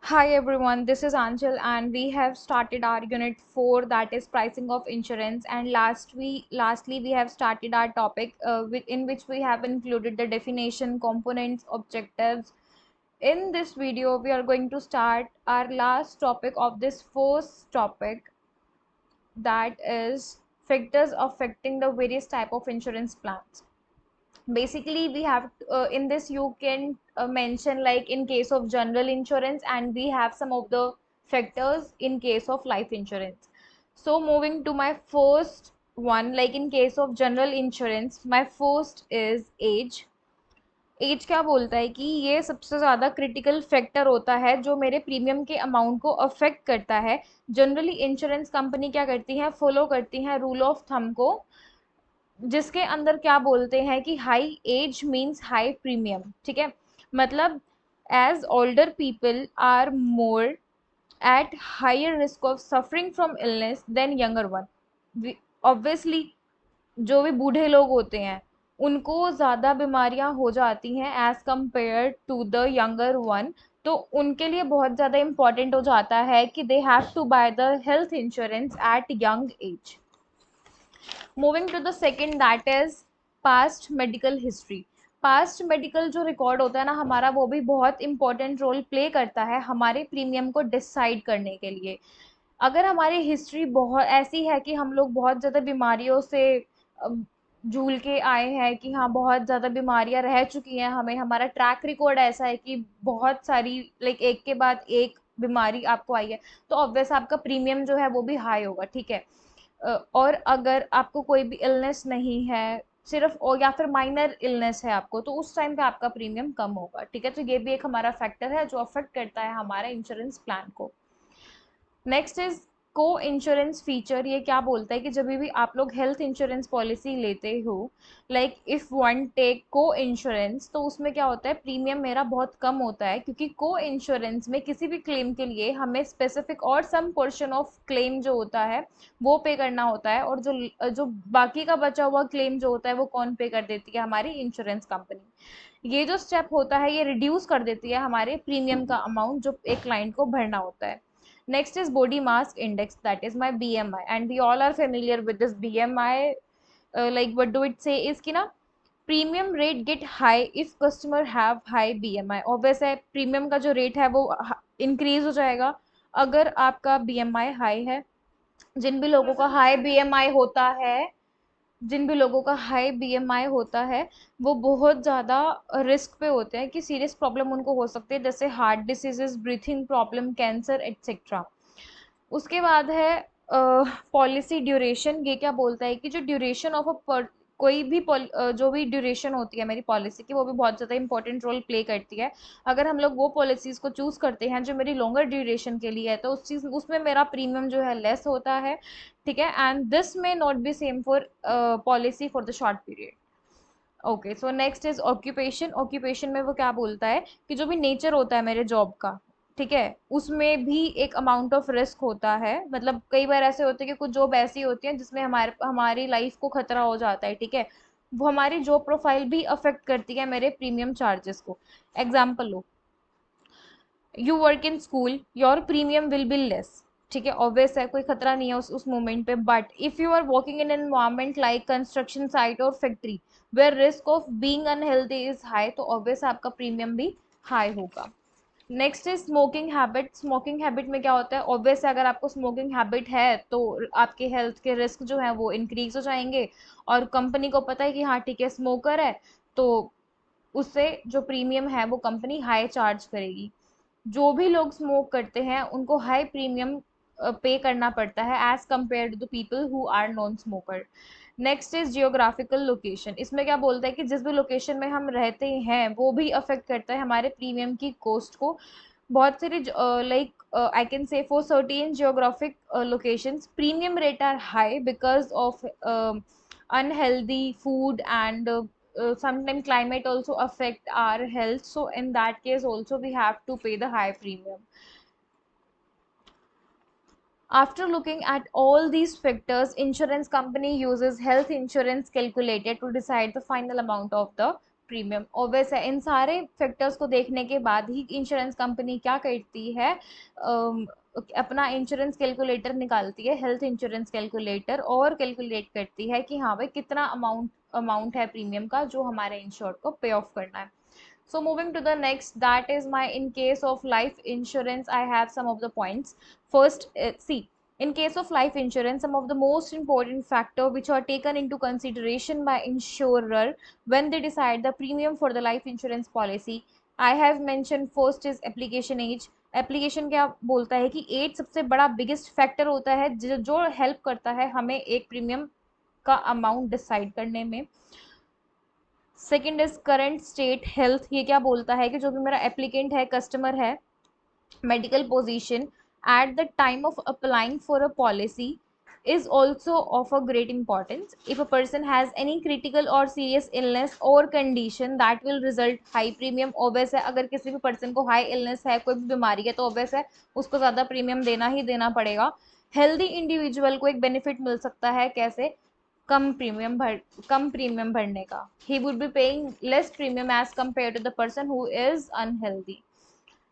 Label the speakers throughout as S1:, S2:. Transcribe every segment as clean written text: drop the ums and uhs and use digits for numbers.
S1: Hi everyone, this is Anchal and we have started our unit 4, that is pricing of insurance, and lastly we have started our topic in which we have included the definition, components, objectives. In this video we are going to start our last topic of this first topic, that is factors affecting the various type of insurance plans. Basically we have in this you can mention like in case of general insurance, and we have some of the factors in case of life insurance. So moving to my first one, like in case of general insurance, my first is age. Age क्या बोलता है कि ये सबसे ज़्यादा critical factor होता है जो मेरे प्रीमियम के अमाउंट को अफेक्ट करता है। जनरली इंश्योरेंस कंपनी क्या करती हैं, फॉलो करती हैं रूल ऑफ थंब को, जिसके अंदर क्या बोलते हैं कि high age means high premium. ठीक है, मतलब age older people are more at higher risk of suffering from illness than younger one. Obviously जो भी बूढ़े लोग होते हैं उनको ज़्यादा बीमारियां हो जाती हैं age compare to the younger one, तो उनके लिए बहुत ज़्यादा इम्पॉर्टेंट हो जाता है कि they have to buy the health insurance at young age. Moving to the second, that is past medical history. Past medical जो रिकॉर्ड होता है ना हमारा, वो भी बहुत इंपॉर्टेंट रोल प्ले करता है हमारे प्रीमियम को डिसाइड करने के लिए। अगर हमारी हिस्ट्री बहुत ऐसी है कि हम लोग बहुत ज़्यादा बीमारियों से झूल के आए हैं, कि हाँ बहुत ज़्यादा बीमारियां रह चुकी हैं हमें, हमारा ट्रैक रिकॉर्ड ऐसा है कि बहुत सारी लाइक एक के बाद एक बीमारी आपको आई है, तो ऑब्वियस आपका प्रीमियम जो है वो भी हाई होगा। ठीक है, और अगर आपको कोई भी इलनेस नहीं है, सिर्फ और या फिर माइनर इलनेस है आपको, तो उस टाइम पे आपका प्रीमियम कम होगा। ठीक है, तो ये भी एक हमारा फैक्टर है जो अफेक्ट करता है हमारे इंश्योरेंस प्लान को। नेक्स्ट इज को इंश्योरेंस फीचर। ये क्या बोलता है कि जब भी आप लोग हेल्थ इंश्योरेंस पॉलिसी लेते हो, लाइक इफ वन टेक को इंश्योरेंस, तो उसमें क्या होता है, प्रीमियम मेरा बहुत कम होता है, क्योंकि को इंश्योरेंस में किसी भी क्लेम के लिए हमें स्पेसिफिक और सम पोर्शन ऑफ क्लेम जो होता है वो पे करना होता है, और जो जो बाकी का बचा हुआ क्लेम जो होता है वो कौन पे कर देती है, हमारी इंश्योरेंस कंपनी। ये जो स्टेप होता है ये रिड्यूस कर देती है हमारे प्रीमियम का अमाउंट जो एक क्लाइंट को भरना होता है। Next is body mass index, that is my BMI, and we all are familiar with this BMI. Like what do it say is कि ना premium rate get high if customer have high BMI। Obvious है premium का जो rate है वो increase हो जाएगा अगर आपका BMI हाई है। जिन भी लोगों का हाई BMI होता है, जिन भी लोगों का हाई BMI होता है वो बहुत ज़्यादा रिस्क पे होते हैं कि सीरियस प्रॉब्लम उनको हो सकती है, जैसे heart diseases, breathing problem, cancer etcetera. उसके बाद है पॉलिसी ड्यूरेशन। ये क्या बोलता है कि जो ड्यूरेशन ऑफ अ कोई भी जो भी ड्यूरेशन होती है मेरी पॉलिसी की, वो भी बहुत ज़्यादा इंपॉर्टेंट रोल प्ले करती है। अगर हम लोग वो पॉलिसीज़ को चूज़ करते हैं जो मेरी लॉन्गर ड्यूरेशन के लिए है, तो उस चीज़ उसमें मेरा प्रीमियम जो है लेस होता है। ठीक है, एंड दिस में not be same for policy for the short period. Okay, so next is occupation. Occupation में वो क्या बोलता है कि जो भी नेचर होता है मेरे जॉब का, ठीक है, उसमें भी एक अमाउंट ऑफ रिस्क होता है। मतलब कई बार ऐसे होते हैं कि कुछ जॉब ऐसी होती है जिसमें हमारी लाइफ को खतरा हो जाता है। ठीक है, वो हमारी जॉब प्रोफाइल भी अफेक्ट करती है मेरे प्रीमियम चार्जेस को। Example low, you work in school, your premium will be less. ठीक है, ऑब्वियस है कोई खतरा नहीं है उस मोमेंट पे, but if you are working in an environment like construction site और factory where risk of being unhealthy is high, तो ऑब्वियस आपका प्रीमियम भी हाई होगा। Next is smoking habit. Smoking habit में क्या होता है, ऑब्वियस है अगर आपको स्मोकिंग हैबिट है तो आपके हेल्थ के रिस्क जो है वो इंक्रीज हो जाएंगे, और कंपनी को पता है कि हाँ ठीक है स्मोकर है, तो उससे जो प्रीमियम है वो कंपनी हाई चार्ज करेगी। जो भी लोग स्मोक करते हैं उनको हाई प्रीमियम पे करना पड़ता है as compared to the people who are non smoker. Next is geographical location. इसमें क्या बोलता है कि जिस भी लोकेशन में हम रहते हैं वो भी अफेक्ट करता है हमारे प्रीमियम की कॉस्ट को। बहुत सारी like I can say for certain geographic locations premium rate are high because of unhealthy food, and sometimes climate also affect our health, so in that case also we have to pay the high premium. After looking at all these factors, insurance company uses health insurance calculator to decide the final amount of the premium. Obvious है, इन सारे factors को देखने के बाद ही insurance company क्या करती है, अपना इंश्योरेंस कैलकुलेटर निकालती है, हेल्थ इंश्योरेंस कैलकुलेटर, और कैलकुलेट करती है कि हाँ भाई कितना अमाउंट है प्रीमियम का जो हमारे इंश्योर्ड को पे ऑफ करना है। So moving to the next, that is my in case of life insurance, I have some of the points. First, see, in case of life insurance, some of the most important factor which are taken into consideration by insurer when they decide the premium for the life insurance policy. I have mentioned first is application age. Application क्या बोलता है कि as सबसे बड़ा biggest factor होता है जो help करता है हमें एक प्रीमियम का अमाउंट डिसाइड करने में। Second is current state health, ये क्या बोलता है कि जो भी मेरा एप्लीकेंट है, कस्टमर है, medical position at the time of applying for a policy is also of a great importance. If a person has any critical or serious illness or condition that will result high premium, obvious है अगर किसी भी person को high illness है, कोई भी बीमारी है, तो obvious है उसको ज़्यादा प्रीमियम देना ही देना पड़ेगा। हेल्दी इंडिविजुअल को एक बेनिफिट मिल सकता है, कैसे? कम प्रीमियम भरने का। He would be paying less premium as compared to the person who is unhealthy.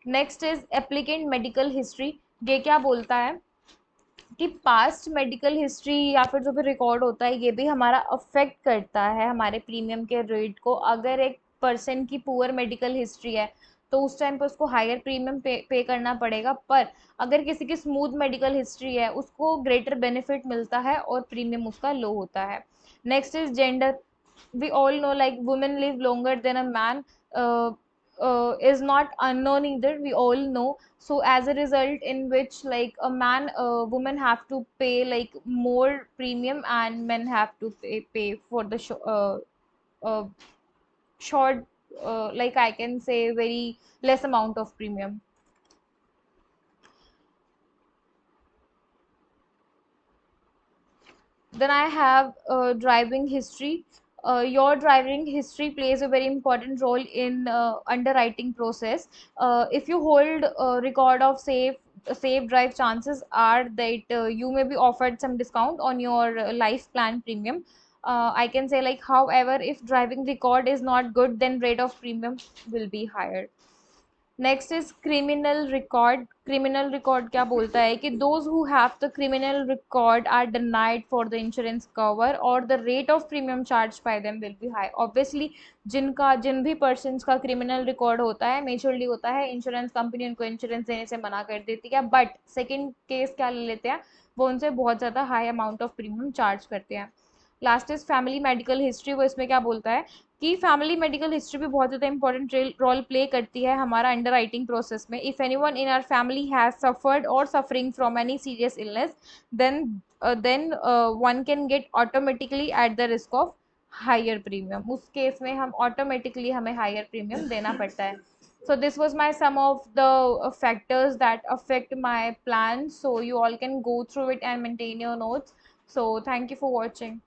S1: Next is applicant medical history. ये क्या बोलता है कि पास्ट मेडिकल हिस्ट्री या फिर जो भी रिकॉर्ड होता है ये भी हमारा अफेक्ट करता है हमारे प्रीमियम के रेट को। अगर एक पर्सन की पुअर मेडिकल हिस्ट्री है तो उस टाइम पे उसको हायर प्रीमियम पे करना पड़ेगा, पर अगर किसी की स्मूथ मेडिकल हिस्ट्री है उसको ग्रेटर बेनिफिट मिलता है और प्रीमियम उसका लो होता है। Next is gender. We all know like women live longer than a man, is not unknown either, we all know. So as a result in which like a man, women have to pay like more premium and men have to pay for the uh, short, like I can say very less amount of premium. Then I have driving history. Your driving history plays a very important role in underwriting process. If you hold a record of safe drive, chances are that you may be offered some discount on your life plan premium. I can say like, however, if driving record is not good, then rate of premium will be higher. Next is criminal record. Criminal record क्या बोलता है कि those who have the criminal record are denied for the insurance cover और the rate of premium charge by them will be high. Obviously जिन भी person का criminal record होता है, मेजरली होता है, इंश्योरेंस कंपनी उनको इंश्योरेंस देने से मना कर देती है, बट सेकेंड केस क्या ले लेते हैं, वो उनसे बहुत ज़्यादा high amount of premium charge करते हैं। Last is family medical history. वो इसमें क्या बोलता है कि फैमिली मेडिकल हिस्ट्री भी बहुत ज़्यादा इंपॉर्टेंट रोल प्ले करती है हमारा अंडर राइटिंग प्रोसेस में। If anyone in our family has suffered और suffering from any serious illness, then then one can get automatically at the risk of higher premium. उस case में हम automatically हमें higher premium देना पड़ता है। So this was my some of the factors that affect my plan, so you all can go through it and maintain your notes. So thank you for watching.